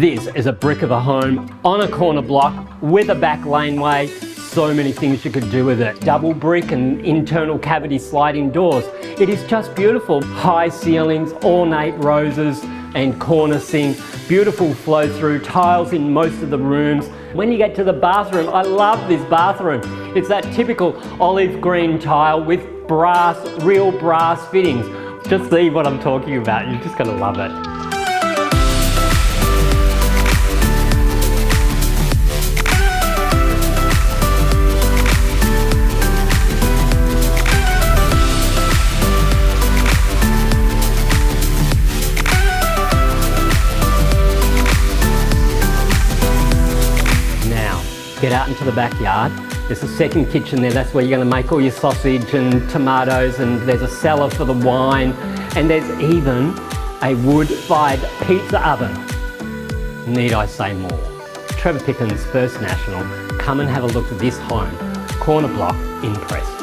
This is a brick of a home on a corner block with a back laneway. So many things you could do with it. Double brick and internal cavity sliding doors. It is just beautiful. High ceilings, ornate roses and cornicing. Beautiful flow through tiles in most of the rooms. When you get to the bathroom, I love this bathroom. It's that typical olive green tile with brass, real brass fittings. Just see what I'm talking about. You're just gonna love it. Get out into the backyard. There's a second kitchen there. That's where you're going to make all your sausage and tomatoes, and there's a cellar for the wine, and there's even a wood-fired pizza oven. Need I say more? Trevor Pickens, First National. Come and have a look at this home, corner block in Preston.